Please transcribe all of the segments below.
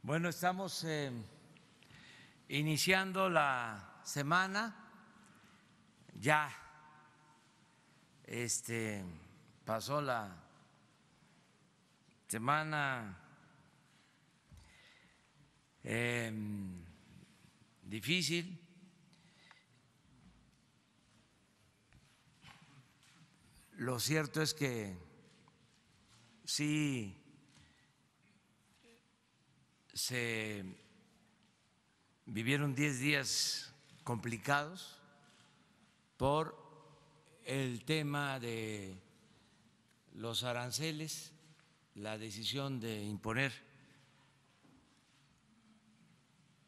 Bueno, estamos iniciando la semana. Ya pasó la semana difícil. Lo cierto es que sí se vivieron 10 días complicados por el tema de los aranceles, la decisión de imponer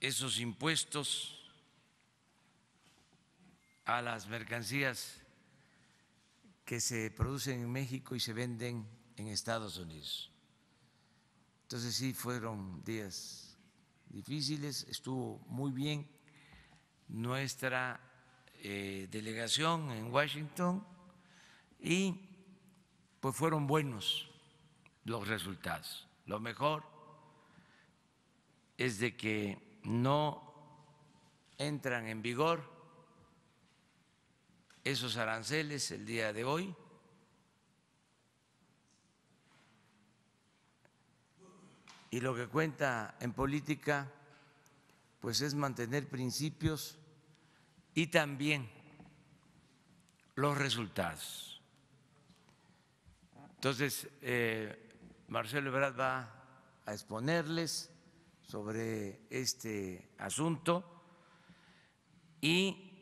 esos impuestos a las mercancías que se producen en México y se venden en Estados Unidos. Entonces sí fueron días difíciles, estuvo muy bien nuestra delegación en Washington y pues fueron buenos los resultados. Lo mejor es de que no entran en vigor esos aranceles el día de hoy. Y lo que cuenta en política pues es mantener principios y también los resultados. Entonces, Marcelo Ebrard va a exponerles sobre este asunto y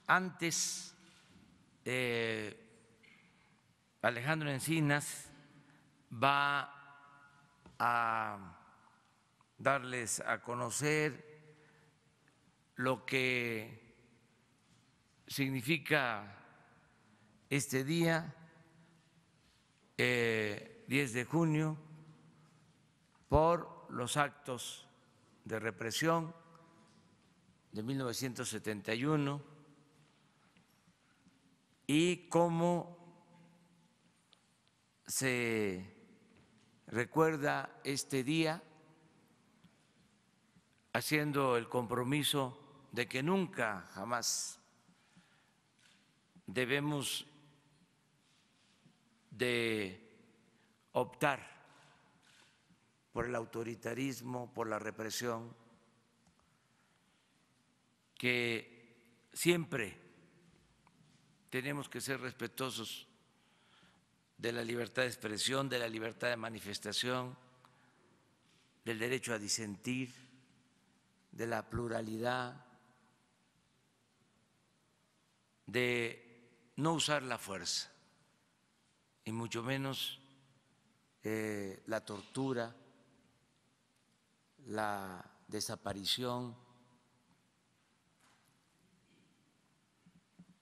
antes Alejandro Encinas va a darles a conocer lo que significa este día, 10 de junio, por los actos de represión de 1971 y cómo se recuerda este día haciendo el compromiso de que nunca, jamás debemos de optar por el autoritarismo, por la represión, que siempre tenemos que ser respetuosos de la libertad de expresión, de la libertad de manifestación, del derecho a disentir, de la pluralidad, de no usar la fuerza y mucho menos la tortura, la desaparición,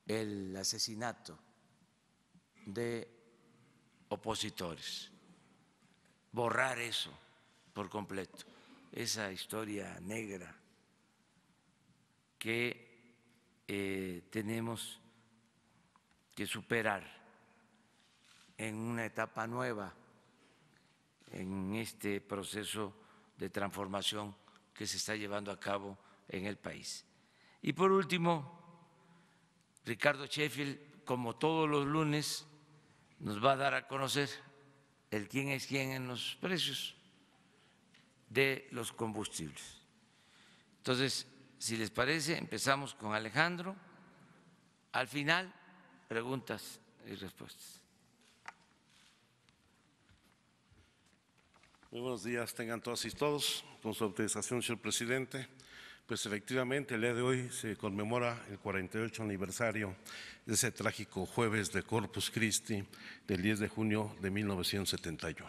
el asesinato de opositores, borrar eso por completo, esa historia negra que tenemos que superar en una etapa nueva en este proceso de transformación que se está llevando a cabo en el país. Y por último, Ricardo Sheffield, como todos los lunes, nos va a dar a conocer el quién es quién en los precios de los combustibles. Entonces, si les parece, empezamos con Alejandro. Al final, preguntas y respuestas. Muy buenos días, tengan todas y todos. Con su autorización, señor presidente, pues efectivamente el día de hoy se conmemora el 48 aniversario de ese trágico jueves de Corpus Christi del 10 de junio de 1971.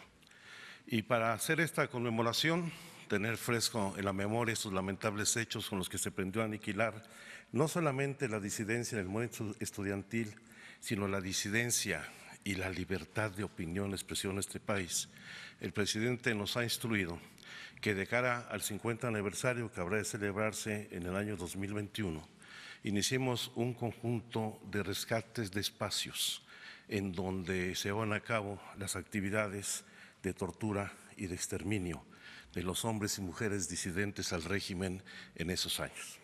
Y para hacer esta conmemoración, tener fresco en la memoria estos lamentables hechos con los que se pretendió aniquilar no solamente la disidencia en el movimiento estudiantil, sino la disidencia y la libertad de opinión y expresión en este país, el presidente nos ha instruido que de cara al 50 aniversario que habrá de celebrarse en el año 2021, iniciemos un conjunto de rescates de espacios en donde se llevan a cabo las actividades de tortura y de exterminio de los hombres y mujeres disidentes al régimen en esos años.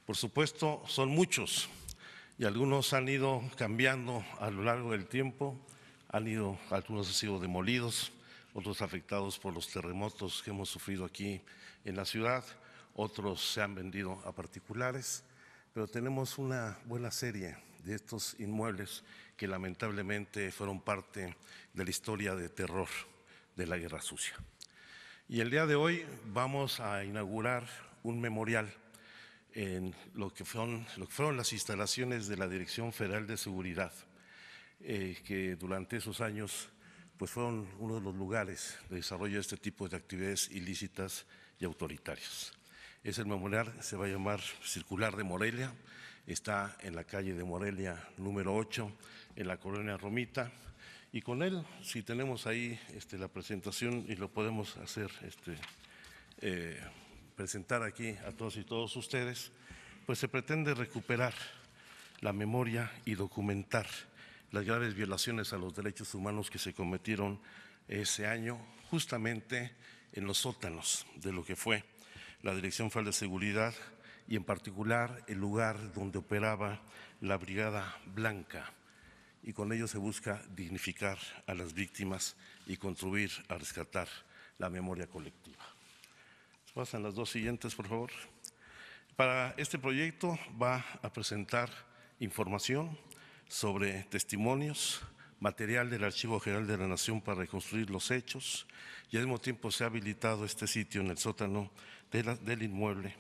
Por supuesto, son muchos y algunos han ido cambiando a lo largo del tiempo, algunos han sido demolidos, otros afectados por los terremotos que hemos sufrido aquí en la ciudad, otros se han vendido a particulares, pero tenemos una buena serie de estos inmuebles que lamentablemente fueron parte de la historia de terror de la Guerra Sucia. Y el día de hoy vamos a inaugurar un memorial en lo que fueron las instalaciones de la Dirección Federal de Seguridad, que durante esos años pues fueron uno de los lugares de desarrollo de este tipo de actividades ilícitas y autoritarias. Ese memorial se va a llamar Circular de Morelia, está en la calle de Morelia número 8, en la colonia Romita, y con él, si tenemos ahí la presentación y lo podemos hacer, presentar aquí a todos y todos ustedes, pues se pretende recuperar la memoria y documentar las graves violaciones a los derechos humanos que se cometieron ese año justamente en los sótanos de lo que fue la Dirección Federal de Seguridad y en particular el lugar donde operaba la Brigada Blanca, y con ello se busca dignificar a las víctimas y contribuir a rescatar la memoria colectiva. Pasan las dos siguientes, por favor. Para este proyecto va a presentar información sobre testimonios, material del Archivo General de la Nación para reconstruir los hechos, y al mismo tiempo se ha habilitado este sitio en el sótano del inmueble,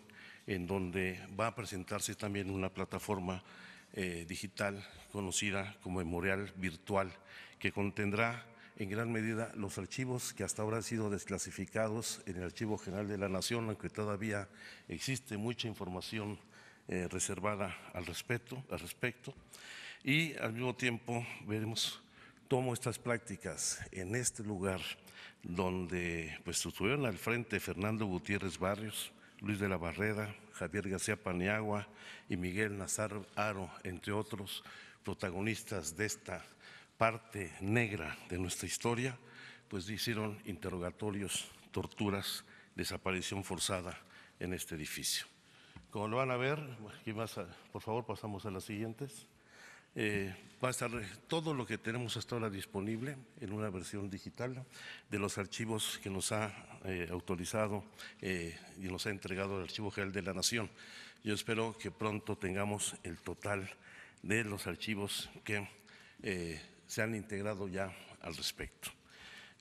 en donde va a presentarse también una plataforma digital conocida como Memorial Virtual, que contendrá en gran medida los archivos que hasta ahora han sido desclasificados en el Archivo General de la Nación, aunque todavía existe mucha información reservada al respecto, y al mismo tiempo veremos cómo estas prácticas en este lugar donde pues estuvieron al frente Fernando Gutiérrez Barrios, Luis de la Barrera, Javier García Paniagua y Miguel Nazar Haro, entre otros protagonistas de esta parte negra de nuestra historia, pues hicieron interrogatorios, torturas, desaparición forzada en este edificio. Como lo van a ver, aquí por favor pasamos a las siguientes. Va a estar todo lo que tenemos hasta ahora disponible en una versión digital de los archivos que nos ha autorizado y nos ha entregado el Archivo General de la Nación. Yo espero que pronto tengamos el total de los archivos que se han integrado ya al respecto.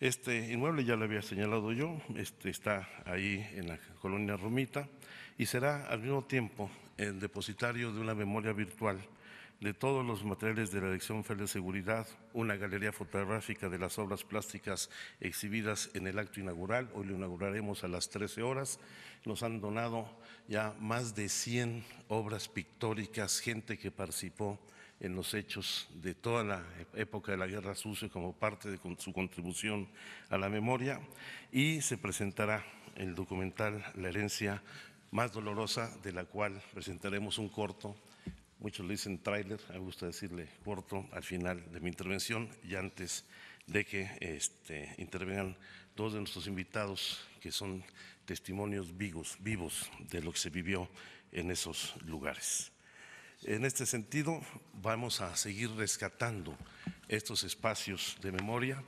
Este inmueble ya lo había señalado yo, está ahí en la colonia Romita y será al mismo tiempo el depositario de una memoria virtual de todos los materiales de la Dirección Federal de Seguridad, una galería fotográfica de las obras plásticas exhibidas en el acto inaugural. Hoy lo inauguraremos a las 13 horas. Nos han donado ya más de 100 obras pictóricas, gente que participó en los hechos de toda la época de la Guerra Sucia como parte de su contribución a la memoria, y se presentará el documental La herencia más dolorosa, de la cual presentaremos un corto. Muchos le dicen tráiler, a mí me gusta decirle corto al final de mi intervención y antes de que intervengan todos de nuestros invitados, que son testimonios vivos de lo que se vivió en esos lugares. En este sentido, vamos a seguir rescatando estos espacios de memoria.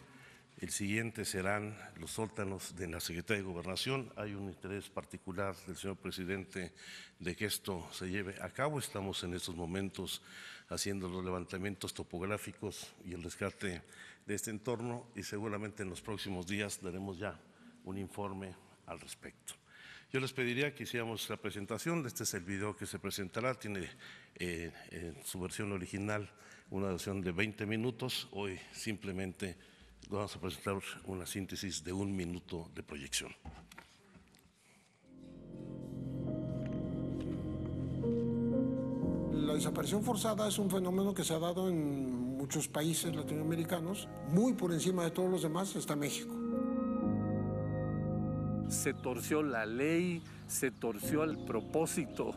El siguiente serán los sótanos de la Secretaría de Gobernación. Hay un interés particular del señor presidente de que esto se lleve a cabo. Estamos en estos momentos haciendo los levantamientos topográficos y el rescate de este entorno, y seguramente en los próximos días daremos ya un informe al respecto. Yo les pediría que hiciéramos la presentación. Este es el video que se presentará. Tiene en su versión original una duración de 20 minutos. Hoy simplemente vamos a presentar una síntesis de 1 minuto de proyección. La desaparición forzada es un fenómeno que se ha dado en muchos países latinoamericanos. Muy por encima de todos los demás está México. Se torció la ley, se torció el propósito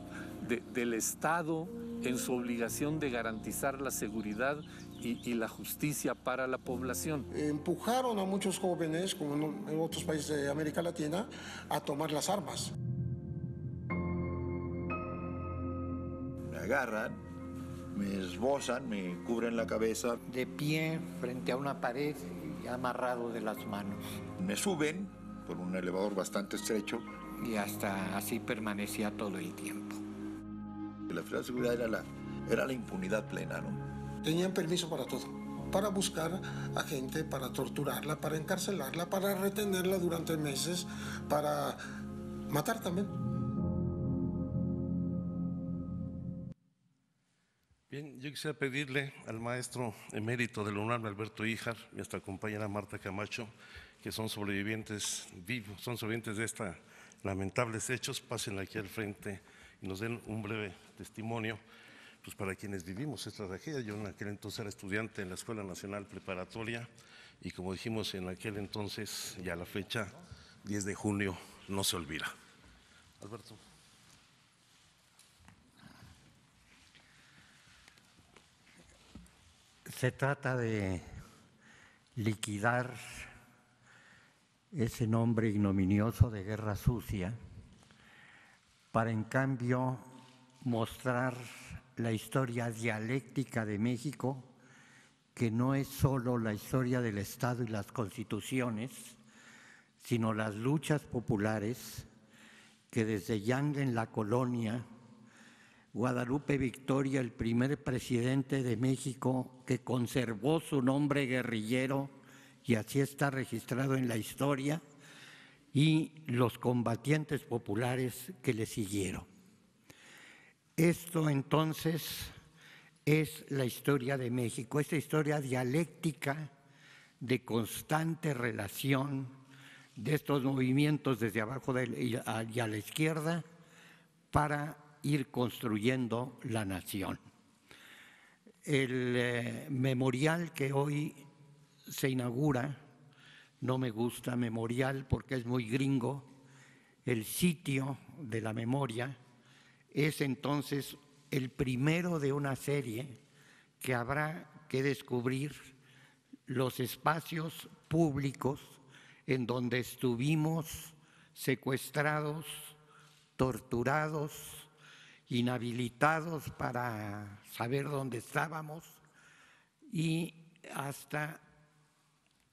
del Estado en su obligación de garantizar la seguridad y la justicia para la población. Empujaron a muchos jóvenes, como en otros países de América Latina, a tomar las armas. Me agarran, me esbozan, me cubren la cabeza. De pie frente a una pared y amarrado de las manos. Me suben por un elevador bastante estrecho. Y hasta así permanecía todo el tiempo. La finalidad de seguridad era la impunidad plena, ¿no? Tenían permiso para todo, para buscar a gente, para torturarla, para encarcelarla, para retenerla durante meses, para matar también. Bien, yo quisiera pedirle al maestro emérito de la UNAM, Alberto Híjar, y a nuestra compañera Marta Camacho, que son sobrevivientes vivos, son sobrevivientes de estos lamentables hechos, pasen aquí al frente y nos den un breve testimonio, pues para quienes vivimos esta tragedia. Yo en aquel entonces era estudiante en la Escuela Nacional Preparatoria y como dijimos en aquel entonces, ya la fecha, 10 de junio, no se olvida. Alberto. Se trata de liquidar ese nombre ignominioso de guerra sucia para en cambio mostrar la historia dialéctica de México, que no es solo la historia del Estado y las constituciones, sino las luchas populares que desde Yanga en la colonia, Guadalupe Victoria, el primer presidente de México que conservó su nombre guerrillero y así está registrado en la historia, y los combatientes populares que le siguieron. Esto entonces es la historia de México, esta historia dialéctica de constante relación de estos movimientos desde abajo y a la izquierda para ir construyendo la nación. El memorial que hoy se inaugura, no me gusta memorial porque es muy gringo, el sitio de la memoria es entonces el primero de una serie que habrá que descubrir los espacios públicos en donde estuvimos secuestrados, torturados, inhabilitados para saber dónde estábamos y hasta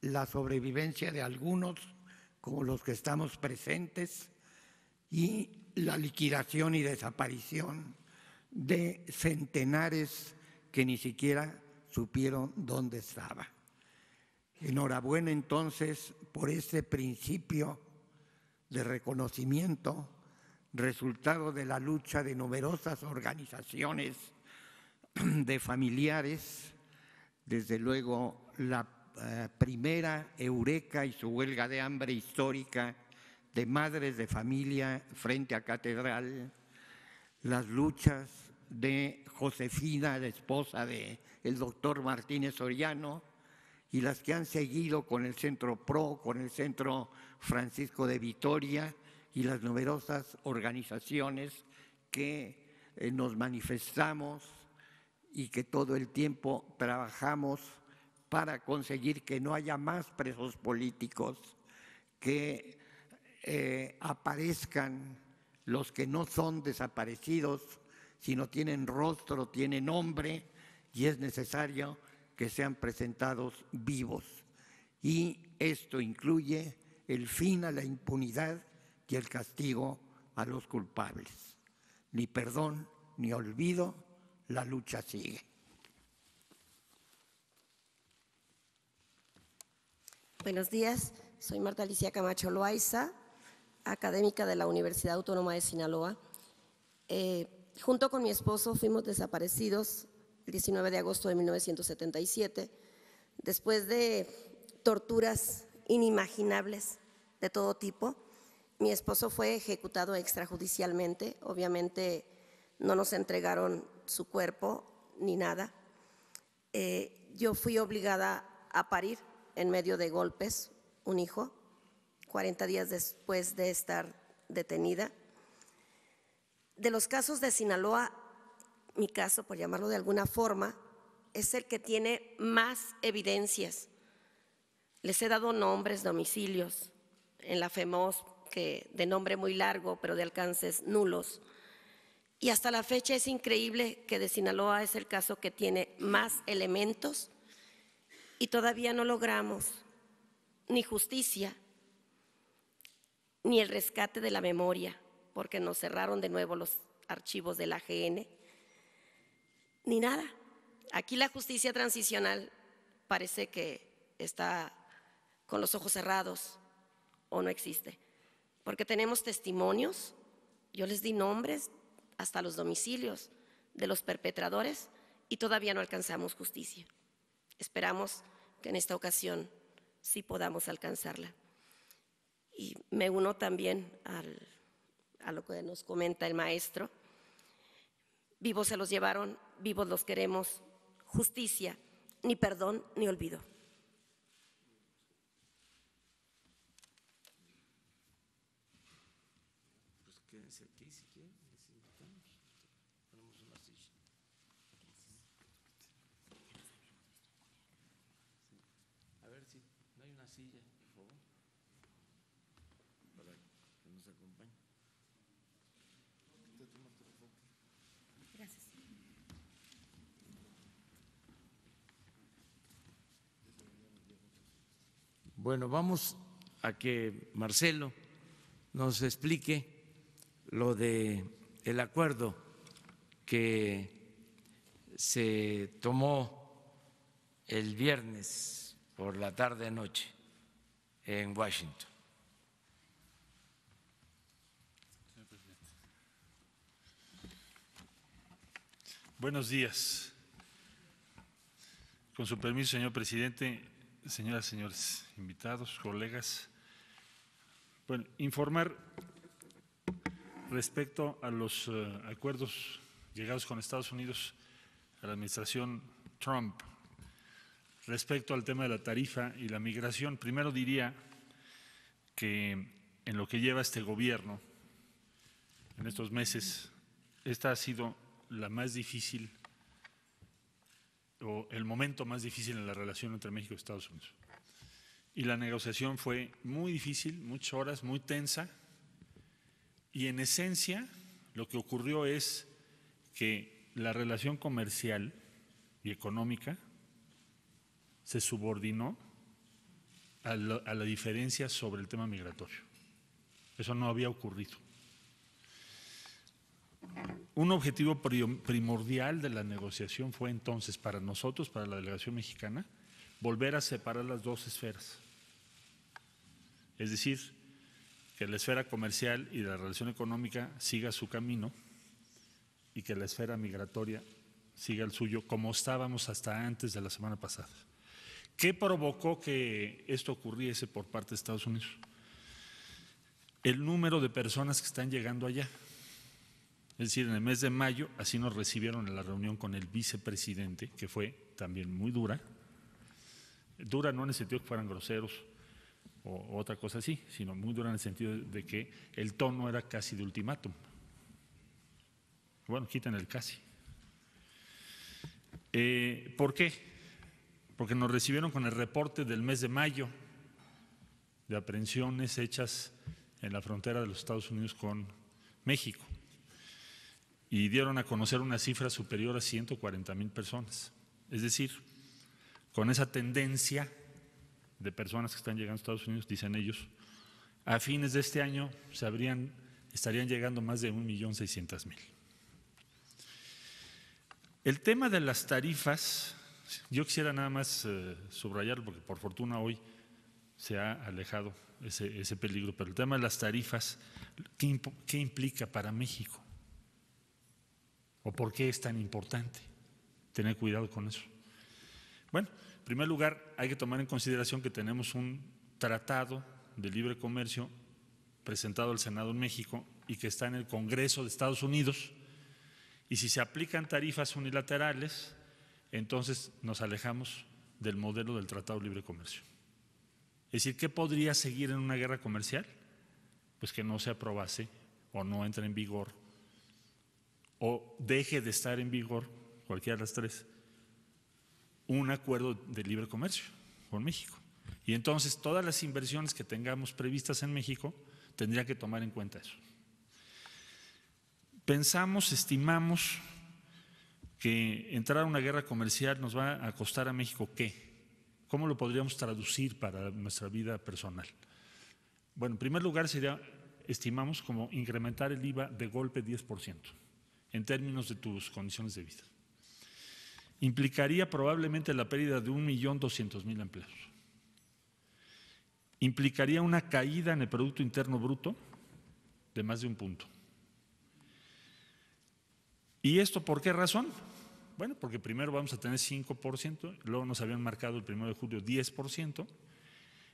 la sobrevivencia de algunos, como los que estamos presentes, y la liquidación y desaparición de centenares que ni siquiera supieron dónde estaba. Enhorabuena entonces por este principio de reconocimiento, resultado de la lucha de numerosas organizaciones de familiares, desde luego la primera Eureka y su huelga de hambre histórica de madres de familia frente a Catedral, las luchas de Josefina, la esposa del doctor Martínez Soriano, y las que han seguido con el Centro PRO, con el Centro Francisco de Vitoria y las numerosas organizaciones que nos manifestamos y que todo el tiempo trabajamos para conseguir que no haya más presos políticos, que aparezcan los que no son desaparecidos, sino tienen rostro, tienen nombre, y es necesario que sean presentados vivos. Y esto incluye el fin a la impunidad y el castigo a los culpables. Ni perdón ni olvido, la lucha sigue. Buenos días, soy Marta Alicia Camacho Loaiza, académica de la Universidad Autónoma de Sinaloa. Junto con mi esposo fuimos desaparecidos el 19 de agosto de 1977, después de torturas inimaginables de todo tipo. Mi esposo fue ejecutado extrajudicialmente, obviamente no nos entregaron su cuerpo ni nada. Yo fui obligada a parir en medio de golpes un hijo, 40 días después de estar detenida. De los casos de Sinaloa, mi caso, por llamarlo de alguna forma, es el que tiene más evidencias. Les he dado nombres, domicilios, en la FEMOS, que de nombre muy largo, pero de alcances nulos. Y hasta la fecha es increíble que de Sinaloa es el caso que tiene más elementos y todavía no logramos ni justicia, ni el rescate de la memoria, porque nos cerraron de nuevo los archivos del AGN, ni nada. Aquí la justicia transicional parece que está con los ojos cerrados o no existe, porque tenemos testimonios, yo les di nombres, hasta los domicilios de los perpetradores y todavía no alcanzamos justicia. Esperamos que en esta ocasión sí podamos alcanzarla. Y me uno también a lo que nos comenta el maestro. Vivos se los llevaron, vivos los queremos. Justicia, ni perdón ni olvido. Pues quédense aquí si quieren, ponemos una silla. A ver si no hay una silla, por favor, para que nos acompañe. Gracias. Bueno, vamos a que Marcelo nos explique lo de el acuerdo que se tomó el viernes por la tarde-noche en Washington. Buenos días. Con su permiso, señor presidente, señoras y señores invitados, colegas. Bueno, informar respecto a los acuerdos llegados con Estados Unidos a la administración Trump, respecto al tema de la tarifa y la migración. Primero diría que en lo que lleva este gobierno, en estos meses, esta ha sido la más difícil o el momento más difícil en la relación entre México y Estados Unidos. Y la negociación fue muy difícil, muchas horas, muy tensa, y en esencia lo que ocurrió es que la relación comercial y económica se subordinó a la diferencia sobre el tema migratorio. Eso no había ocurrido. Un objetivo primordial de la negociación fue entonces para nosotros, para la delegación mexicana, volver a separar las dos esferas. Es decir, que la esfera comercial y la relación económica siga su camino y que la esfera migratoria siga el suyo, como estábamos hasta antes de la semana pasada. ¿Qué provocó que esto ocurriese por parte de Estados Unidos? El número de personas que están llegando allá. Es decir, en el mes de mayo, así nos recibieron en la reunión con el vicepresidente, que fue también muy dura. Dura no en el sentido que fueran groseros o otra cosa así, sino muy dura en el sentido de que el tono era casi de ultimátum. Bueno, quiten el casi. ¿Por qué? Porque nos recibieron con el reporte del mes de mayo de aprehensiones hechas en la frontera de los Estados Unidos con México. Y dieron a conocer una cifra superior a 140,000 personas. Es decir, con esa tendencia de personas que están llegando a Estados Unidos, dicen ellos, a fines de este año estarían llegando más de 1,600,000. El tema de las tarifas, yo quisiera nada más subrayarlo, porque por fortuna hoy se ha alejado ese peligro, pero el tema de las tarifas, ¿qué implica para México? ¿O por qué es tan importante tener cuidado con eso? Bueno, en primer lugar, hay que tomar en consideración que tenemos un tratado de libre comercio presentado al Senado en México y que está en el Congreso de Estados Unidos, y si se aplican tarifas unilaterales, entonces nos alejamos del modelo del Tratado de Libre Comercio. Es decir, ¿qué podría seguir en una guerra comercial? Pues que no se aprobase o no entre en vigor o deje de estar en vigor, cualquiera de las tres, un acuerdo de libre comercio con México. Y entonces todas las inversiones que tengamos previstas en México tendrían que tomar en cuenta eso. Estimamos que entrar a una guerra comercial nos va a costar a México ¿qué? ¿Cómo lo podríamos traducir para nuestra vida personal? Bueno, en primer lugar estimamos como incrementar el IVA de golpe 10% en términos de tus condiciones de vida. Implicaría probablemente la pérdida de 1.200.000 empleos. Implicaría una caída en el Producto Interno Bruto de más de 1 punto. ¿Y esto por qué razón? Bueno, porque primero vamos a tener 5%, luego nos habían marcado el 1 de julio 10%,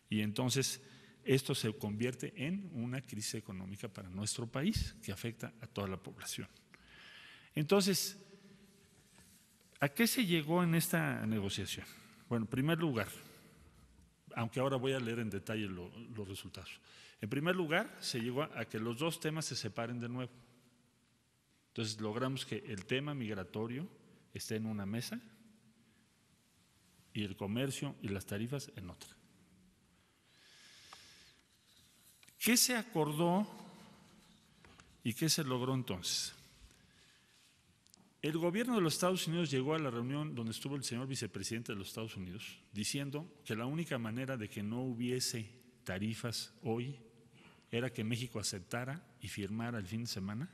y entonces esto se convierte en una crisis económica para nuestro país que afecta a toda la población. Entonces, ¿a qué se llegó en esta negociación? Bueno, en primer lugar, aunque ahora voy a leer en detalle los resultados. En primer lugar, se llegó a que los dos temas se separen de nuevo. Entonces logramos que el tema migratorio esté en una mesa y el comercio y las tarifas en otra. ¿Qué se acordó y qué se logró entonces? El gobierno de los Estados Unidos llegó a la reunión donde estuvo el señor vicepresidente de los Estados Unidos diciendo que la única manera de que no hubiese tarifas hoy era que México aceptara y firmara el fin de semana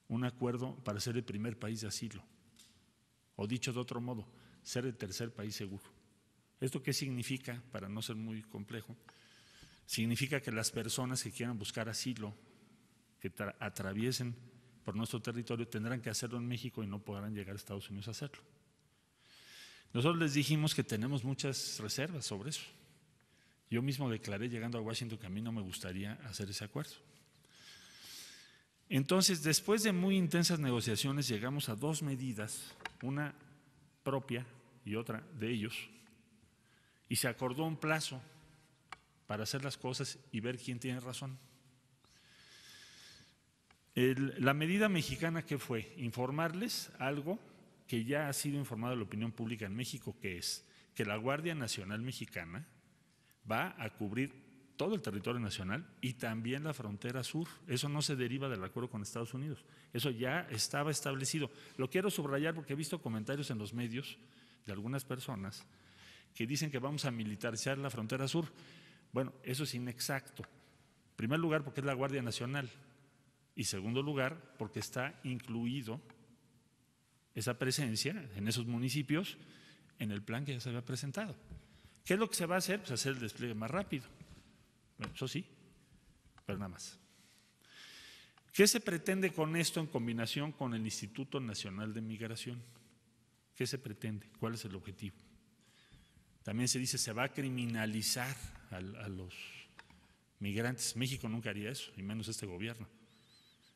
un acuerdo para ser el primer país de asilo, o dicho de otro modo, ser el tercer país seguro. ¿Esto qué significa? Para no ser muy complejo, significa que las personas que quieran buscar asilo, que atraviesen por nuestro territorio, tendrán que hacerlo en México y no podrán llegar a Estados Unidos a hacerlo. Nosotros les dijimos que tenemos muchas reservas sobre eso. Yo mismo declaré llegando a Washington que a mí no me gustaría hacer ese acuerdo. Entonces, después de muy intensas negociaciones, llegamos a 2 medidas, una propia y otra de ellos, y se acordó un plazo para hacer las cosas y ver quién tiene razón. La medida mexicana, ¿qué fue? Informarles algo que ya ha sido informado a la opinión pública en México, que es que la Guardia Nacional Mexicana va a cubrir todo el territorio nacional y también la frontera sur. Eso no se deriva del acuerdo con Estados Unidos, eso ya estaba establecido. Lo quiero subrayar porque he visto comentarios en los medios de algunas personas que dicen que vamos a militarizar la frontera sur. Bueno, eso es inexacto. En primer lugar, porque es la Guardia Nacional, y segundo lugar, porque está incluido esa presencia en esos municipios en el plan que ya se había presentado. ¿Qué es lo que se va a hacer? Pues hacer el despliegue más rápido. Bueno, eso sí, pero nada más. ¿Qué se pretende con esto en combinación con el Instituto Nacional de Migración? ¿Qué se pretende? ¿Cuál es el objetivo? También se dice se va a criminalizar a los migrantes. México nunca haría eso, y menos este gobierno.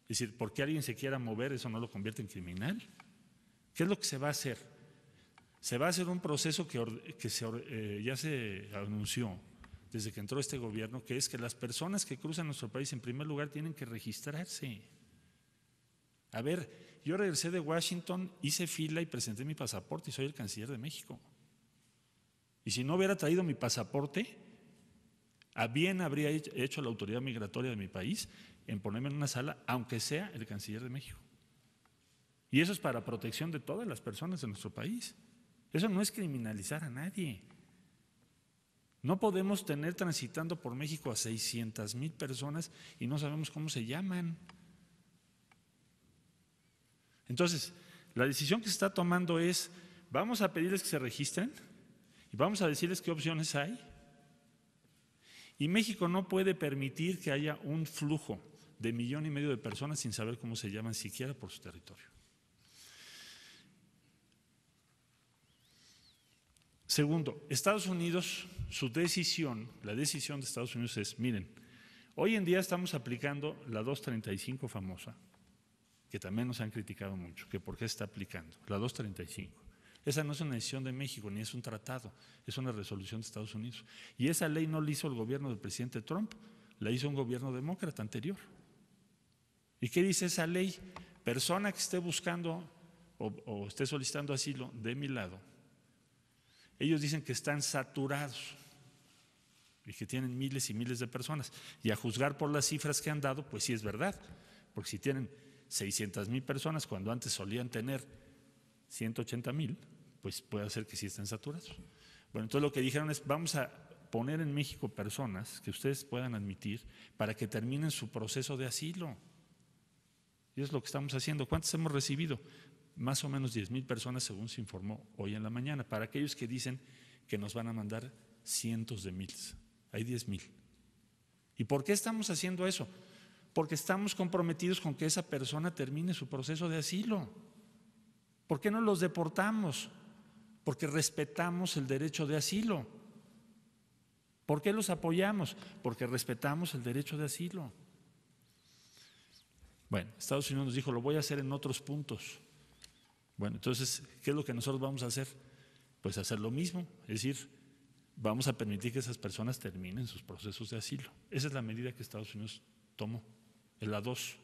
Es decir, porque alguien se quiera mover, eso no lo convierte en criminal. ¿Qué es lo que se va a hacer? Se va a hacer un proceso que ya se anunció desde que entró este gobierno, que es que las personas que cruzan nuestro país en primer lugar tienen que registrarse. A ver, yo regresé de Washington, hice fila y presenté mi pasaporte y soy el canciller de México. Y si no hubiera traído mi pasaporte, a bien habría hecho la autoridad migratoria de mi país en ponerme en una sala, aunque sea el canciller de México. Y eso es para protección de todas las personas de nuestro país. Eso no es criminalizar a nadie. No podemos tener transitando por México a 600,000 personas y no sabemos cómo se llaman. Entonces, la decisión que se está tomando es, vamos a pedirles que se registren y vamos a decirles qué opciones hay. Y México no puede permitir que haya un flujo de 1,5 millones de personas sin saber cómo se llaman siquiera por su territorio. Segundo, Estados Unidos, la decisión de Estados Unidos es, miren, hoy en día estamos aplicando la 235 famosa, que también nos han criticado mucho, que por qué se está aplicando, la 235. Esa no es una decisión de México, ni es un tratado, es una resolución de Estados Unidos. Y esa ley no la hizo el gobierno del presidente Trump, la hizo un gobierno demócrata anterior. ¿Y qué dice esa ley? Persona que esté buscando o esté solicitando asilo de mi lado, ellos dicen que están saturados y que tienen miles y miles de personas. Y a juzgar por las cifras que han dado, pues sí es verdad, porque si tienen 600,000 personas cuando antes solían tener 180,000, pues puede ser que sí estén saturados. Bueno, entonces lo que dijeron es, vamos a poner en México personas que ustedes puedan admitir para que terminen su proceso de asilo. Y es lo que estamos haciendo. ¿Cuántos hemos recibido? Más o menos 10,000 personas, según se informó hoy en la mañana. Para aquellos que dicen que nos van a mandar cientos de miles, hay 10,000. ¿Y por qué estamos haciendo eso? Porque estamos comprometidos con que esa persona termine su proceso de asilo. ¿Por qué no los deportamos? Porque respetamos el derecho de asilo. ¿Por qué los apoyamos? Porque respetamos el derecho de asilo. Bueno, Estados Unidos nos dijo, lo voy a hacer en otros puntos. Bueno, entonces, ¿qué es lo que nosotros vamos a hacer? Pues hacer lo mismo, es decir, vamos a permitir que esas personas terminen sus procesos de asilo. Esa es la medida que Estados Unidos tomó, en la 2.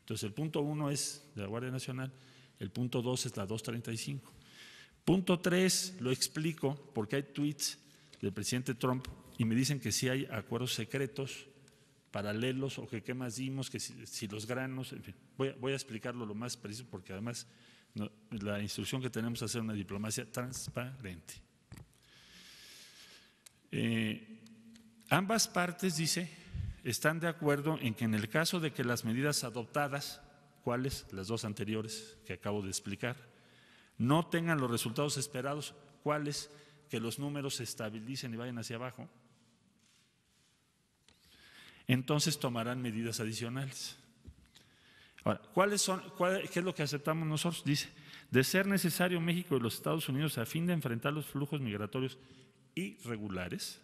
Entonces, el punto 1 es de la Guardia Nacional, el punto 2 es la 235. Punto 3, lo explico porque hay tweets del presidente Trump y me dicen que sí hay acuerdos secretos paralelos o que qué más dimos, que si los granos, en fin, voy a explicarlo lo más preciso porque además la instrucción que tenemos es hacer una diplomacia transparente. Ambas partes, dice, están de acuerdo en que en el caso de que las medidas adoptadas, ¿cuáles? Las dos anteriores que acabo de explicar, no tengan los resultados esperados, ¿cuáles? Que los números se estabilicen y vayan hacia abajo, entonces tomarán medidas adicionales. Ahora, ¿qué es lo que aceptamos nosotros? Dice, de ser necesario México y los Estados Unidos a fin de enfrentar los flujos migratorios irregulares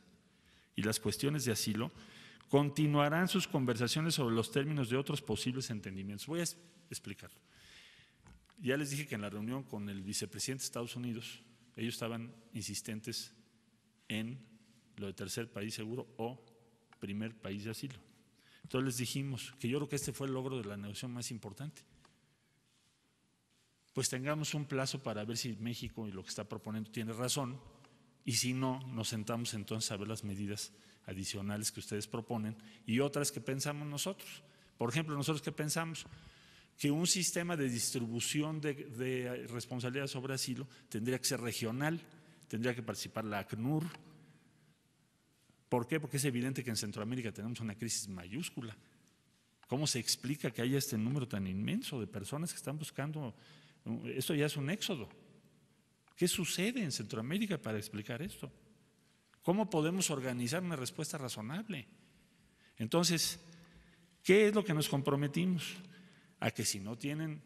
y las cuestiones de asilo, continuarán sus conversaciones sobre los términos de otros posibles entendimientos. Voy a explicarlo. Ya les dije que en la reunión con el vicepresidente de Estados Unidos, ellos estaban insistentes en lo de tercer país seguro o primer país de asilo. Entonces les dijimos que yo creo que este fue el logro de la negociación más importante. Pues tengamos un plazo para ver si México y lo que está proponiendo tiene razón, y si no, nos sentamos entonces a ver las medidas adicionales que ustedes proponen y otras que pensamos nosotros. Por ejemplo, nosotros ¿qué pensamos? Que un sistema de distribución de responsabilidad sobre asilo tendría que ser regional, tendría que participar la ACNUR. ¿Por qué? Porque es evidente que en Centroamérica tenemos una crisis mayúscula. ¿Cómo se explica que haya este número tan inmenso de personas que están buscando? Esto ya es un éxodo. ¿Qué sucede en Centroamérica para explicar esto? ¿Cómo podemos organizar una respuesta razonable? Entonces, ¿qué es lo que nos comprometimos? A que si no tienen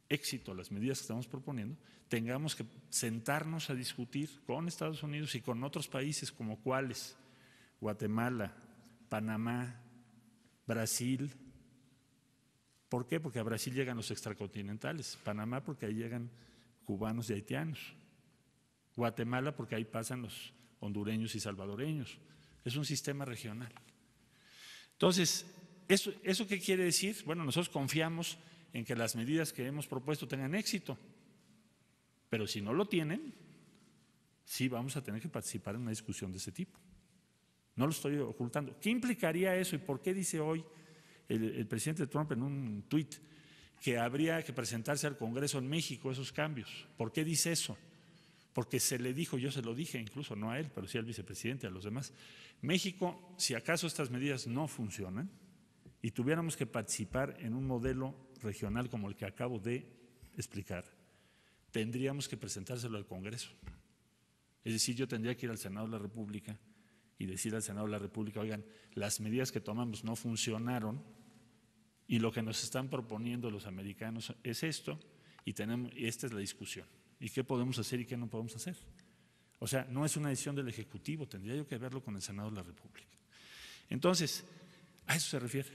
éxito las medidas que estamos proponiendo, tengamos que sentarnos a discutir con Estados Unidos y con otros países como cuáles, Guatemala, Panamá, Brasil. ¿Por qué? Porque a Brasil llegan los extracontinentales, Panamá porque ahí llegan cubanos y haitianos, Guatemala porque ahí pasan los hondureños y salvadoreños. Es un sistema regional. Entonces, ¿eso qué quiere decir? Bueno, nosotros confiamos en que las medidas que hemos propuesto tengan éxito, pero si no lo tienen, sí vamos a tener que participar en una discusión de ese tipo. No lo estoy ocultando. ¿Qué implicaría eso y por qué dice hoy el presidente Trump en un tuit que habría que presentarse al Congreso en México esos cambios? ¿Por qué dice eso? Porque se le dijo, yo se lo dije incluso, no a él, pero sí al vicepresidente, a los demás. México, si acaso estas medidas no funcionan y tuviéramos que participar en un modelo regional como el que acabo de explicar, tendríamos que presentárselo al Congreso. Es decir, yo tendría que ir al Senado de la República y decir al Senado de la República, oigan, las medidas que tomamos no funcionaron y lo que nos están proponiendo los americanos es esto y esta es la discusión. ¿Y qué podemos hacer y qué no podemos hacer? O sea, no es una decisión del Ejecutivo, tendría yo que verlo con el Senado de la República. Entonces, a eso se refiere.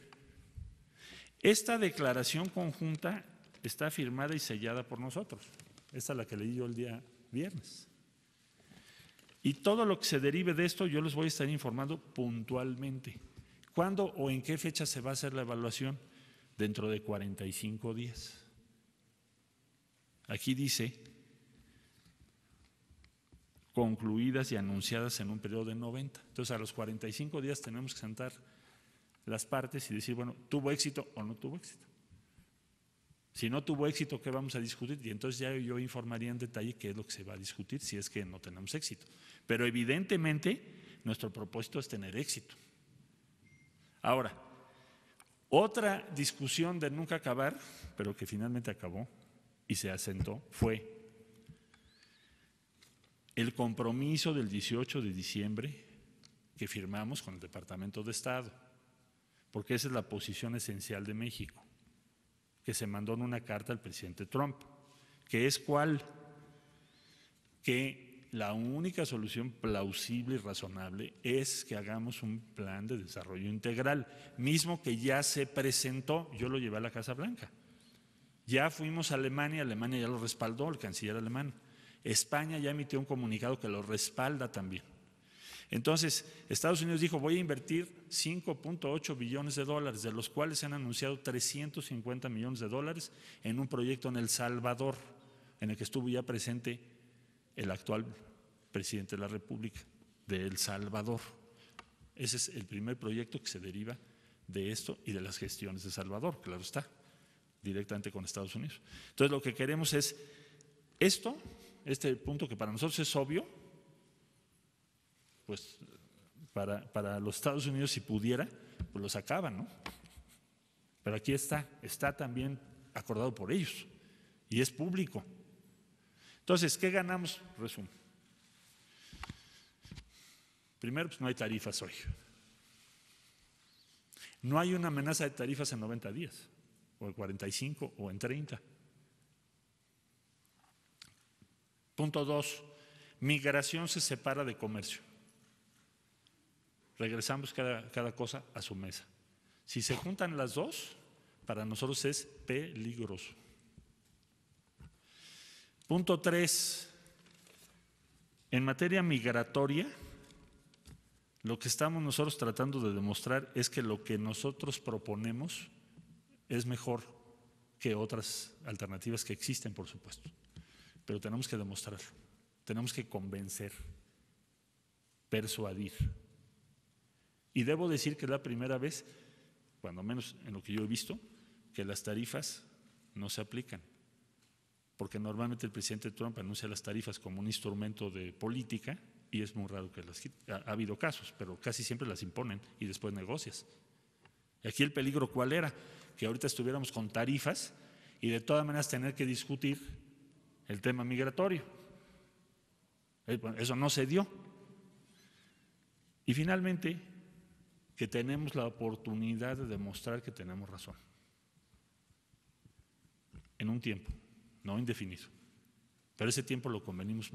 Esta declaración conjunta está firmada y sellada por nosotros. Esta es la que leí yo el día viernes. Y todo lo que se derive de esto yo les voy a estar informando puntualmente. ¿Cuándo o en qué fecha se va a hacer la evaluación? Dentro de 45 días. Aquí dice concluidas y anunciadas en un periodo de 90. Entonces, a los 45 días tenemos que sentar las partes y decir, bueno, ¿tuvo éxito o no tuvo éxito? Si no tuvo éxito, ¿qué vamos a discutir? Y entonces ya yo informaría en detalle qué es lo que se va a discutir si es que no tenemos éxito. Pero evidentemente nuestro propósito es tener éxito. Ahora, otra discusión de nunca acabar, pero que finalmente acabó y se asentó, fue el compromiso del 18 de diciembre que firmamos con el Departamento de Estado, porque esa es la posición esencial de México, que se mandó en una carta al presidente Trump, que es cuál, que la única solución plausible y razonable es que hagamos un plan de desarrollo integral, mismo que ya se presentó, yo lo llevé a la Casa Blanca. Ya fuimos a Alemania, Alemania ya lo respaldó, el canciller alemán. España ya emitió un comunicado que lo respalda también. Entonces, Estados Unidos dijo, voy a invertir 5.8 billones de dólares, de los cuales se han anunciado 350 millones de dólares en un proyecto en El Salvador, en el que estuvo ya presente el actual presidente de la República de El Salvador. Ese es el primer proyecto que se deriva de esto y de las gestiones de Salvador, claro está, directamente con Estados Unidos. Entonces, lo que queremos es esto, este punto que para nosotros es obvio, pues para los Estados Unidos, si pudiera, pues lo sacaban, ¿no? Pero aquí está también acordado por ellos y es público. Entonces, ¿qué ganamos? Resumo. Primero, pues no hay tarifas hoy. No hay una amenaza de tarifas en 90 días, o en 45, o en 30. Punto 2, migración se separa de comercio. Regresamos cada cosa a su mesa. Si se juntan las dos, para nosotros es peligroso. Punto 3, en materia migratoria, lo que estamos nosotros tratando de demostrar es que lo que nosotros proponemos es mejor que otras alternativas que existen, por supuesto. Pero tenemos que demostrarlo, tenemos que convencer, persuadir. Y debo decir que es la primera vez, cuando menos en lo que yo he visto, que las tarifas no se aplican. Porque normalmente el presidente Trump anuncia las tarifas como un instrumento de política y es muy raro que las quite. Ha habido casos, pero casi siempre las imponen y después negocias. Y aquí el peligro, ¿cuál era? Que ahorita estuviéramos con tarifas y de todas maneras tener que discutir el tema migratorio. Eso no se dio. Y finalmente, que tenemos la oportunidad de demostrar que tenemos razón. En un tiempo, no indefinido. Pero ese tiempo lo convenimos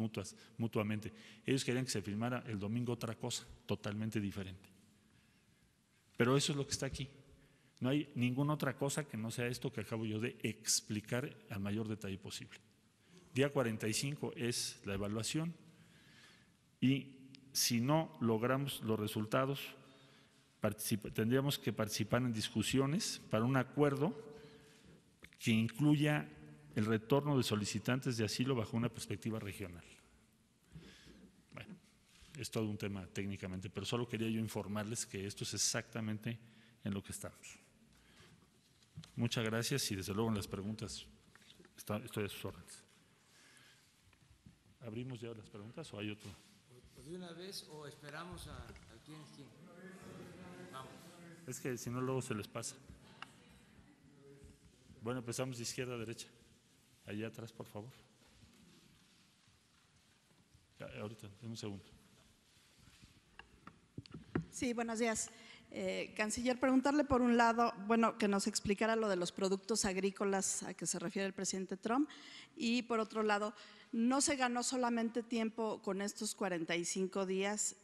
mutuamente. Ellos querían que se firmara el domingo otra cosa, totalmente diferente. Pero eso es lo que está aquí. No hay ninguna otra cosa que no sea esto que acabo yo de explicar al mayor detalle posible. Día 45 es la evaluación y si no logramos los resultados, tendríamos que participar en discusiones para un acuerdo que incluya el retorno de solicitantes de asilo bajo una perspectiva regional. Bueno, es todo un tema técnicamente, pero solo quería yo informarles que esto es exactamente en lo que estamos. Muchas gracias y desde luego en las preguntas estoy a sus órdenes. ¿Abrimos ya las preguntas o hay otro? ¿De una vez o esperamos a quién? Vamos. Es que si no luego se les pasa. Bueno, empezamos de izquierda a derecha. Allá atrás, por favor. Ya, ahorita, en un segundo. Sí, buenos días. Canciller, preguntarle por un lado, bueno, que nos explicara lo de los productos agrícolas a que se refiere el presidente Trump y por otro lado, no se ganó solamente tiempo con estos 45 días,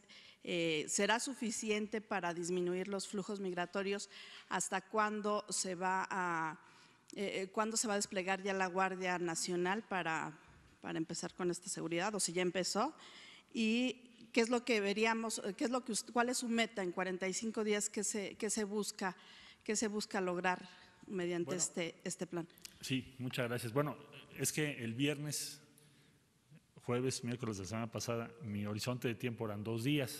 ¿será suficiente para disminuir los flujos migratorios? ¿Hasta cuándo se va a desplegar ya la Guardia Nacional para empezar con esta seguridad o si ya empezó? Y ¿qué es lo que veríamos, cuál es su meta en 45 días que se busca lograr mediante este plan? Sí, muchas gracias. Bueno, es que el viernes, jueves, miércoles de la semana pasada, mi horizonte de tiempo eran 2 días.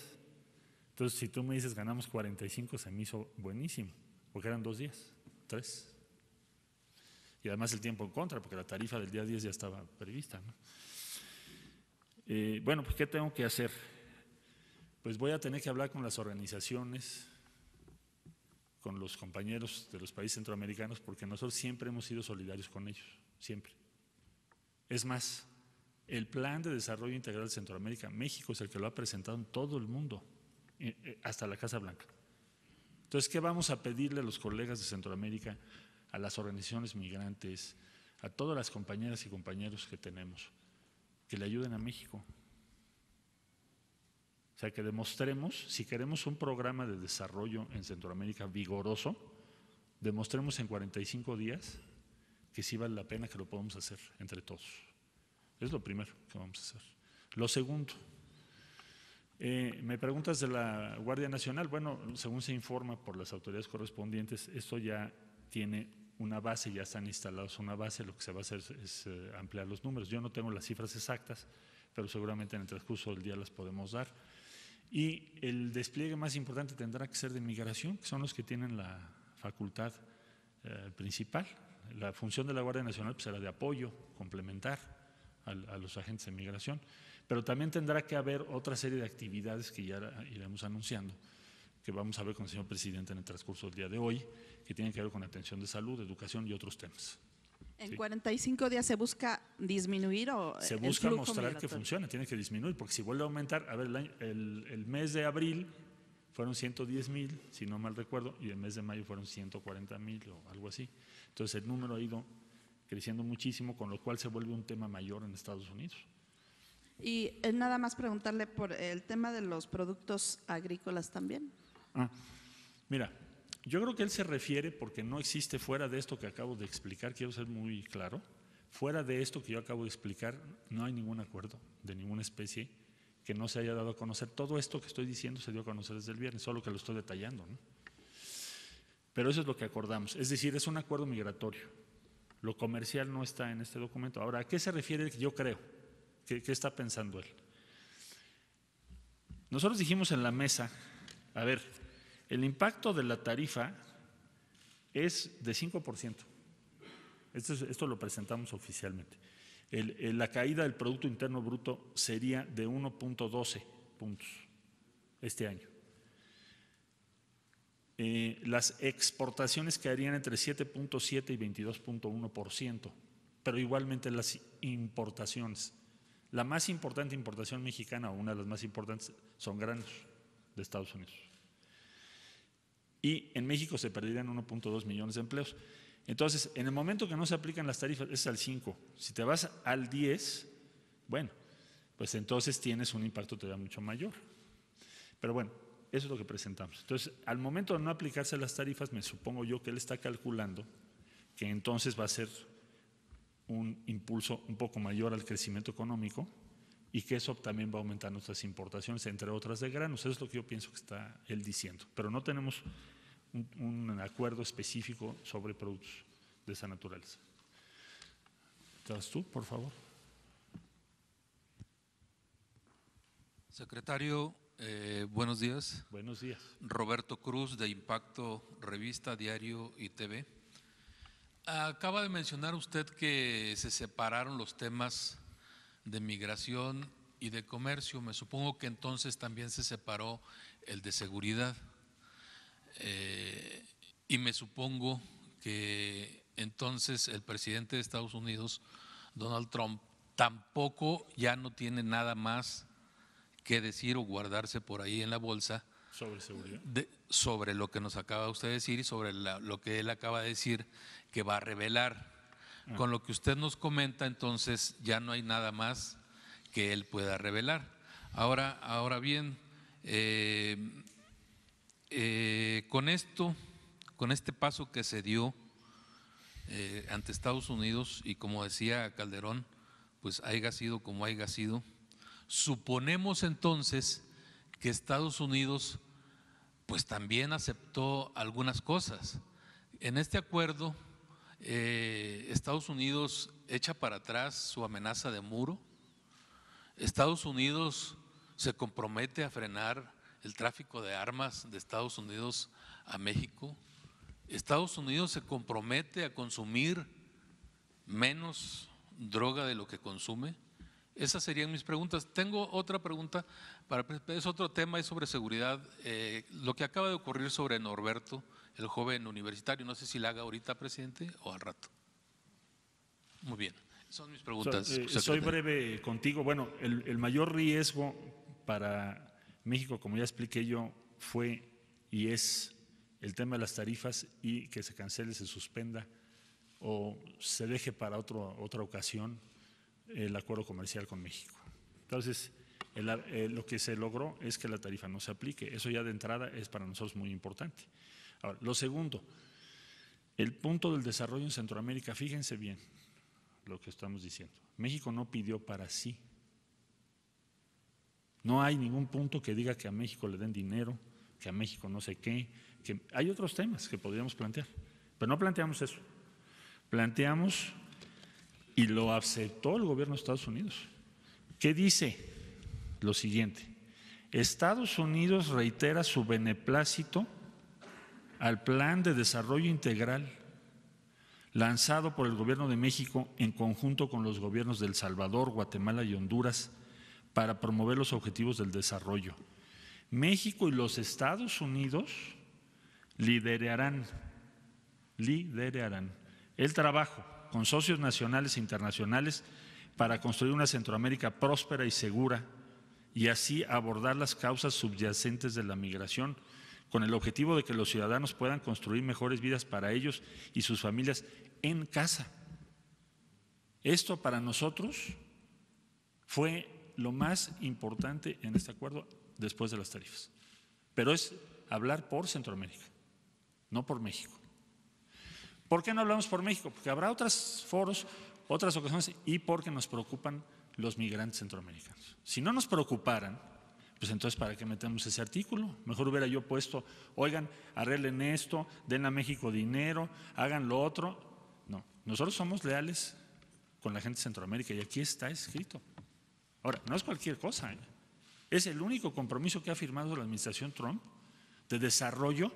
Entonces, si tú me dices ganamos 45, se me hizo buenísimo, porque eran 2 días, 3. Y además el tiempo en contra, porque la tarifa del día 10 ya estaba prevista, ¿no? Bueno, pues ¿qué tengo que hacer? Pues voy a tener que hablar con las organizaciones, con los compañeros de los países centroamericanos, porque nosotros siempre hemos sido solidarios con ellos, siempre. Es más, el Plan de Desarrollo Integral de Centroamérica, México es el que lo ha presentado en todo el mundo, hasta la Casa Blanca. Entonces, ¿qué vamos a pedirle a los colegas de Centroamérica, a las organizaciones migrantes, a todas las compañeras y compañeros que tenemos? Que le ayuden a México. O sea, que demostremos, si queremos un programa de desarrollo en Centroamérica vigoroso, demostremos en 45 días que sí vale la pena, que lo podemos hacer entre todos. Es lo primero que vamos a hacer. Lo segundo, me preguntas de la Guardia Nacional. Bueno, según se informa por las autoridades correspondientes, esto ya tiene una base, ya están instalados una base. Lo que se va a hacer es ampliar los números. Yo no tengo las cifras exactas, pero seguramente en el transcurso del día las podemos dar. Y el despliegue más importante tendrá que ser de migración, que son los que tienen la facultad principal. La función de la Guardia Nacional pues, será de apoyo, complementar a los agentes de migración, pero también tendrá que haber otra serie de actividades que ya iremos anunciando, que vamos a ver con el señor presidente en el transcurso del día de hoy, que tienen que ver con atención de salud, educación y otros temas. ¿En 45 días se busca disminuir o se el busca flujo mostrar migratorio? que funciona, tiene que disminuir, porque si vuelve a aumentar, a ver, el mes de abril fueron 110,000, si no mal recuerdo, y el mes de mayo fueron 140,000 o algo así. Entonces el número ha ido creciendo muchísimo, con lo cual se vuelve un tema mayor en Estados Unidos. Y nada más preguntarle por el tema de los productos agrícolas también. Mira, yo creo que él se refiere, porque no existe fuera de esto que acabo de explicar, quiero ser muy claro, fuera de esto que yo acabo de explicar, no hay ningún acuerdo de ninguna especie que no se haya dado a conocer. Todo esto que estoy diciendo se dio a conocer desde el viernes, solo que lo estoy detallando, ¿no? Pero eso es lo que acordamos, es decir, es un acuerdo migratorio. Lo comercial no está en este documento. Ahora, ¿a qué se refiere? Yo creo. ¿Qué está pensando él? Nosotros dijimos en la mesa, a ver, el impacto de la tarifa es de 5%. Esto lo presentamos oficialmente. La caída del Producto Interno Bruto sería de 1.12 puntos este año. Las exportaciones caerían entre 7.7 y 22.1%, pero igualmente las importaciones. La más importante importación mexicana, o una de las más importantes, son granos de Estados Unidos. Y en México se perderían 1.2 millones de empleos. Entonces, en el momento que no se aplican las tarifas, es al 5. Si te vas al 10, bueno, pues entonces tienes un impacto todavía mucho mayor. Pero bueno, eso es lo que presentamos. Entonces, al momento de no aplicarse las tarifas, me supongo yo que él está calculando que entonces va a ser un impulso un poco mayor al crecimiento económico y que eso también va a aumentar nuestras importaciones, entre otras de granos. Eso es lo que yo pienso que está él diciendo. Pero no tenemos un acuerdo específico sobre productos de esa naturaleza. ¿Estás tú, por favor? Secretario, buenos días. Buenos días. Roberto Cruz, de Impacto, Revista, Diario y TV. Acaba de mencionar usted que se separaron los temas de migración y de comercio. Me supongo que entonces también se separó el de seguridad. Y me supongo que entonces el presidente de Estados Unidos, Donald Trump, tampoco ya no tiene nada más que decir o guardarse por ahí en la bolsa sobre seguridad, sobre lo que nos acaba usted de decir y sobre lo que él acaba de decir que va a revelar. Con lo que usted nos comenta, entonces ya no hay nada más que él pueda revelar. Ahora bien, con este paso que se dio ante Estados Unidos, y como decía Calderón, pues haya sido como haya sido, suponemos entonces que Estados Unidos pues también aceptó algunas cosas. En este acuerdo, Estados Unidos echa para atrás su amenaza de muro, Estados Unidos se compromete a frenar el tráfico de armas de Estados Unidos a México. Estados Unidos se compromete a consumir menos droga de lo que consume. Esas serían mis preguntas. Tengo otra pregunta, es otro tema, es sobre seguridad. Lo que acaba de ocurrir sobre Norberto, el joven universitario, no sé si la haga ahorita, presidente, o al rato. Muy bien, son mis preguntas. Soy breve contigo. Bueno, el mayor riesgo para México, como ya expliqué yo, fue y es el tema de las tarifas y que se cancele, se suspenda o se deje para otra ocasión el acuerdo comercial con México. Entonces, lo que se logró es que la tarifa no se aplique. Eso ya de entrada es para nosotros muy importante. Ahora, lo segundo, el punto del desarrollo en Centroamérica, fíjense bien lo que estamos diciendo. México no pidió para sí. No hay ningún punto que diga que a México le den dinero, que a México no sé qué, que hay otros temas que podríamos plantear, pero no planteamos eso. Planteamos, y lo aceptó el gobierno de Estados Unidos, ¿qué dice? Lo siguiente: Estados Unidos reitera su beneplácito al Plan de Desarrollo Integral lanzado por el Gobierno de México en conjunto con los gobiernos de El Salvador, Guatemala y Honduras para promover los objetivos del desarrollo. México y los Estados Unidos liderarán el trabajo con socios nacionales e internacionales para construir una Centroamérica próspera y segura y así abordar las causas subyacentes de la migración con el objetivo de que los ciudadanos puedan construir mejores vidas para ellos y sus familias en casa. Esto para nosotros fue lo más importante en este acuerdo después de las tarifas. Pero es hablar por Centroamérica, no por México. ¿Por qué no hablamos por México? Porque habrá otros foros, otras ocasiones y porque nos preocupan los migrantes centroamericanos. Si no nos preocuparan, pues entonces ¿para qué metemos ese artículo? Mejor hubiera yo puesto, oigan, arreglen esto, den a México dinero, hagan lo otro. No, nosotros somos leales con la gente de Centroamérica y aquí está escrito. Ahora, no es cualquier cosa, ¿eh? Es el único compromiso que ha firmado la administración Trump de desarrollo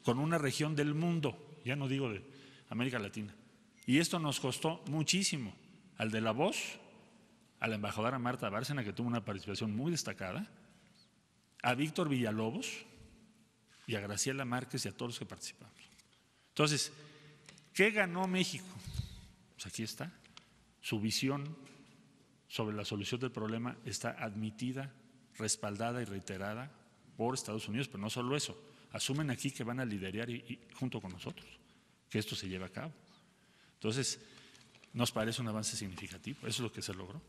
con una región del mundo, ya no digo de América Latina. Y esto nos costó muchísimo al de La Voz, a la embajadora Marta Bárcena, que tuvo una participación muy destacada, a Víctor Villalobos y a Graciela Márquez y a todos los que participamos. Entonces, ¿qué ganó México? Pues aquí está. Su visión sobre la solución del problema está admitida, respaldada y reiterada por Estados Unidos, pero no solo eso, asumen aquí que van a liderar y junto con nosotros, que esto se lleve a cabo. Entonces, nos parece un avance significativo, eso es lo que se logró,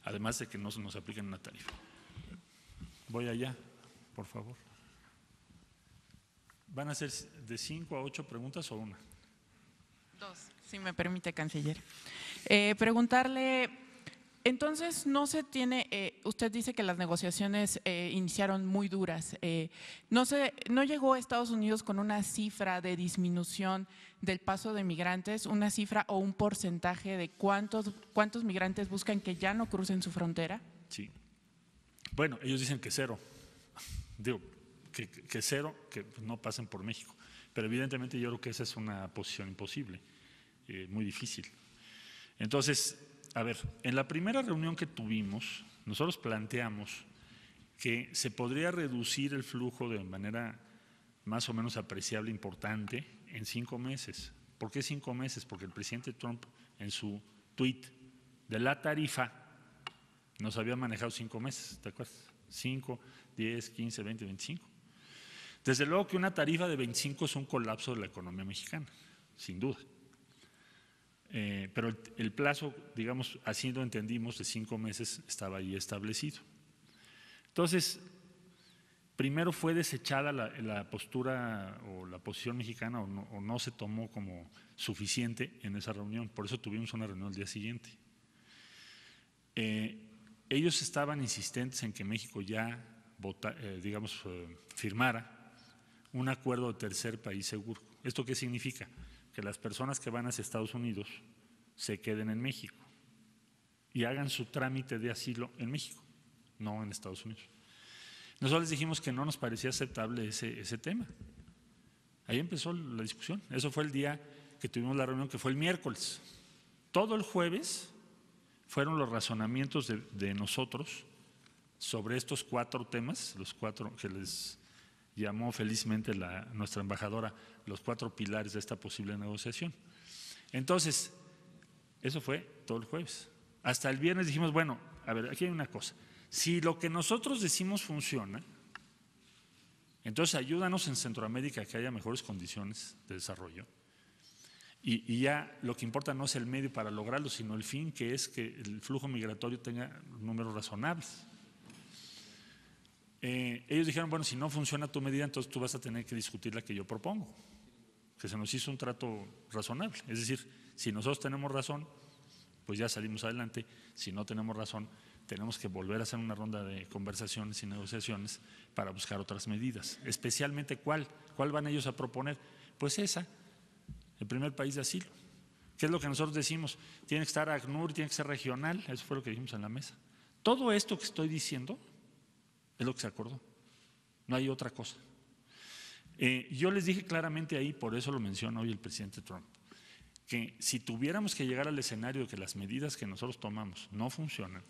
además de que no se nos apliquen una tarifa. Voy allá, por favor. ¿Van a ser de 5 a 8 preguntas o una? 2, si me permite, canciller. Preguntarle, entonces no se tiene, usted dice que las negociaciones iniciaron muy duras. ¿No llegó a Estados Unidos con una cifra de disminución del paso de migrantes, una cifra o un porcentaje de cuántos migrantes buscan que ya no crucen su frontera? Sí. Bueno, ellos dicen que cero. Digo, que cero, que no pasen por México. Pero evidentemente yo creo que esa es una posición imposible, muy difícil. Entonces, a ver, en la primera reunión que tuvimos, nosotros planteamos que se podría reducir el flujo de manera más o menos apreciable, importante, en 5 meses. ¿Por qué 5 meses? Porque el presidente Trump en su tuit de la tarifa nos había manejado 5 meses, ¿te acuerdas? 5, 10, 15, 20, 25. Desde luego que una tarifa de 25 es un colapso de la economía mexicana, sin duda. Pero el plazo, digamos, así lo entendimos, de 5 meses estaba ahí establecido. Entonces, primero fue desechada la postura o la posición mexicana o no se tomó como suficiente en esa reunión, por eso tuvimos una reunión el día siguiente. Ellos estaban insistentes en que México ya firmara un acuerdo de tercer país seguro. ¿Esto qué significa? Que las personas que van hacia Estados Unidos se queden en México y hagan su trámite de asilo en México, no en Estados Unidos. Nosotros les dijimos que no nos parecía aceptable ese tema. Ahí empezó la discusión. Eso fue el día que tuvimos la reunión, que fue el miércoles. Todo el jueves fueron los razonamientos de nosotros sobre estos 4 temas, los 4 que les llamó felizmente nuestra embajadora, los 4 pilares de esta posible negociación. Entonces, eso fue todo el jueves. Hasta el viernes dijimos, bueno, a ver, aquí hay una cosa. Si lo que nosotros decimos funciona, entonces ayúdanos en Centroamérica a que haya mejores condiciones de desarrollo. Y ya lo que importa no es el medio para lograrlo, sino el fin, que es que el flujo migratorio tenga números razonables. Ellos dijeron, bueno, si no funciona tu medida, entonces tú vas a tener que discutir la que yo propongo, que se nos hizo un trato razonable. Es decir, si nosotros tenemos razón, pues ya salimos adelante. Si no tenemos razón, tenemos que volver a hacer una ronda de conversaciones y negociaciones para buscar otras medidas. Especialmente, ¿cuál van ellos a proponer? Pues esa, el primer país de asilo. ¿Qué es lo que nosotros decimos? Tiene que estar ACNUR, tiene que ser regional, eso fue lo que dijimos en la mesa. Todo esto que estoy diciendo es lo que se acordó, no hay otra cosa. Yo les dije claramente ahí, por eso lo menciona hoy el presidente Trump, que si tuviéramos que llegar al escenario de que las medidas que nosotros tomamos no funcionan,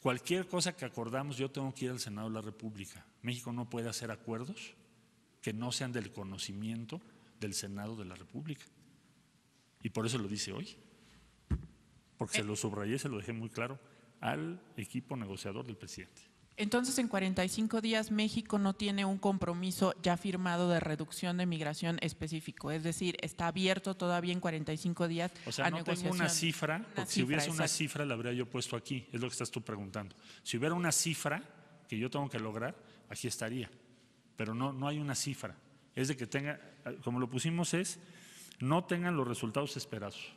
cualquier cosa que acordamos yo tengo que ir al Senado de la República. México no puede hacer acuerdos que no sean del conocimiento del Senado de la República. Y por eso lo dice hoy, porque se lo subrayé, se lo dejé muy claro al equipo negociador del presidente. Entonces, en 45 días México no tiene un compromiso ya firmado de reducción de migración específico, es decir, está abierto todavía en 45 días o sea, a no negociación. Tengo una cifra, porque si hubiese una cifra la habría yo puesto aquí, es lo que estás tú preguntando. Si hubiera una cifra que yo tengo que lograr, aquí estaría, pero no hay una cifra. Es de que tenga, como lo pusimos es, no tengan los resultados esperados.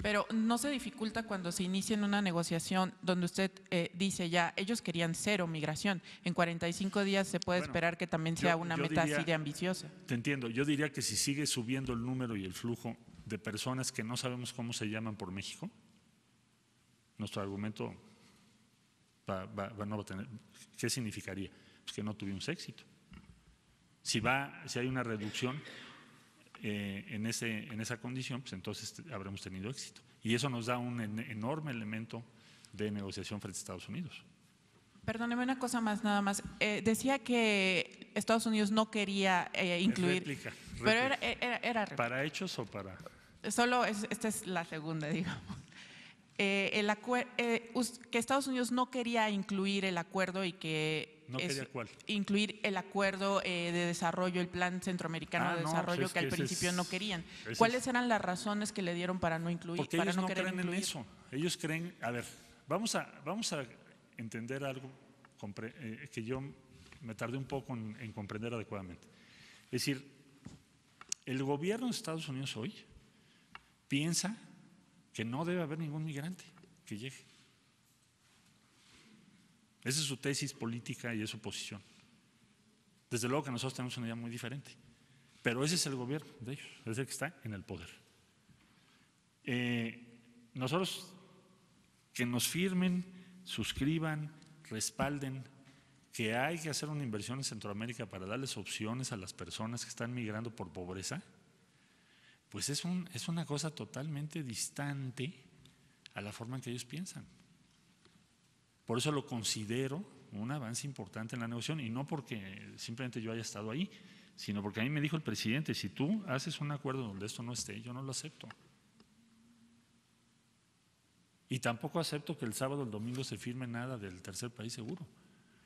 Pero ¿no se dificulta cuando se inicia en una negociación donde usted dice ya, ellos querían 0 migración, en 45 días se puede esperar que también sea una meta así de ambiciosa? Te entiendo, yo diría que si sigue subiendo el número y el flujo de personas que no sabemos cómo se llaman por México, nuestro argumento no va a tener, ¿qué significaría? Pues que no tuvimos éxito. Si hay una reducción en esa condición, pues entonces habremos tenido éxito. Y eso nos da un enorme elemento de negociación frente a Estados Unidos. Perdóneme una cosa más, nada más. Decía que Estados Unidos no quería incluir… Réplica. Pero era réplica. ¿Para hechos o para...? Solo esta es la segunda, digamos. Que Estados Unidos no quería incluir el acuerdo y que… ¿No quería cuál? Incluir el acuerdo de desarrollo, el Plan Centroamericano de Desarrollo, pues que al principio no querían. ¿Cuáles eran las razones que le dieron para no incluir? Porque para ellos no querer creen incluir? en eso. Ellos creen… A ver, vamos a entender algo que yo me tardé un poco en comprender adecuadamente. Es decir, el gobierno de Estados Unidos hoy piensa que no debe haber ningún migrante que llegue. Esa es su tesis política y es su posición. Desde luego que nosotros tenemos una idea muy diferente, pero ese es el gobierno de ellos, es el que está en el poder. Nosotros, que nos firmen, suscriban, respalden que hay que hacer una inversión en Centroamérica para darles opciones a las personas que están migrando por pobreza, pues es una cosa totalmente distante a la forma en que ellos piensan. Por eso lo considero un avance importante en la negociación, y no porque simplemente yo haya estado ahí, sino porque a mí me dijo el presidente, si tú haces un acuerdo donde esto no esté, yo no lo acepto. Y tampoco acepto que el sábado o el domingo se firme nada del tercer país seguro.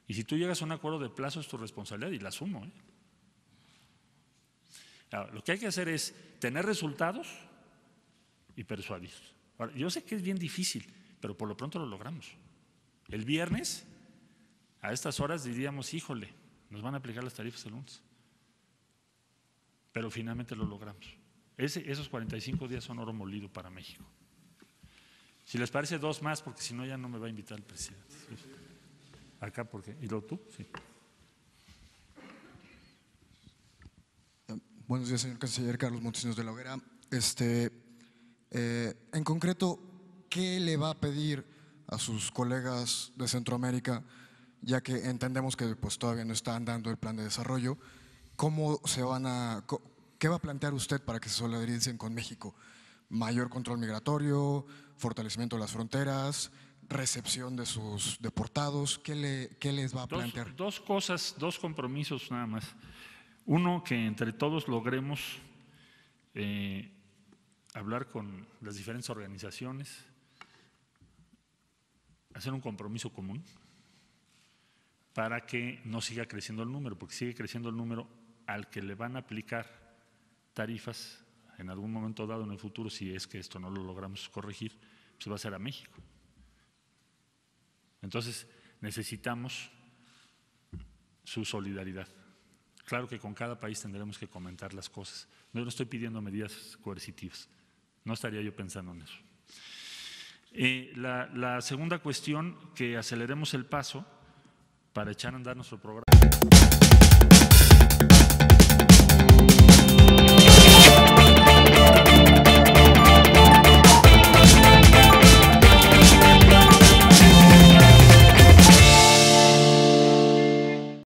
Y si tú llegas a un acuerdo de plazo es tu responsabilidad y la asumo. Ahora, lo que hay que hacer es tener resultados y persuadir. Ahora, yo sé que es bien difícil, pero por lo pronto lo logramos. El viernes, a estas horas diríamos, híjole, nos van a aplicar las tarifas el lunes. Pero finalmente lo logramos. Esos 45 días son oro molido para México. Si les parece 2 más, porque si no ya no me va a invitar el presidente. Acá, porque ¿y luego tú? Sí. Buenos días, señor canciller. Carlos Montesinos de la Hoguera. En concreto, ¿qué le va a pedir a sus colegas de Centroamérica, ya que entendemos que pues, todavía no están dando el plan de desarrollo? ¿Qué va a plantear usted para que se solidaricen con México? ¿Mayor control migratorio, fortalecimiento de las fronteras, recepción de sus deportados? ¿Qué les va a plantear? Dos cosas, dos compromisos nada más. Uno, que entre todos logremos hablar con las diferentes organizaciones, hacer un compromiso común para que no siga creciendo el número, porque sigue creciendo el número al que le van a aplicar tarifas en algún momento dado en el futuro, si es que esto no lo logramos corregir, pues va a ser a México. Entonces necesitamos su solidaridad. Claro que con cada país tendremos que comentar las cosas. Yo no estoy pidiendo medidas coercitivas, no estaría yo pensando en eso. La segunda cuestión, que aceleremos el paso para echar a andar nuestro programa.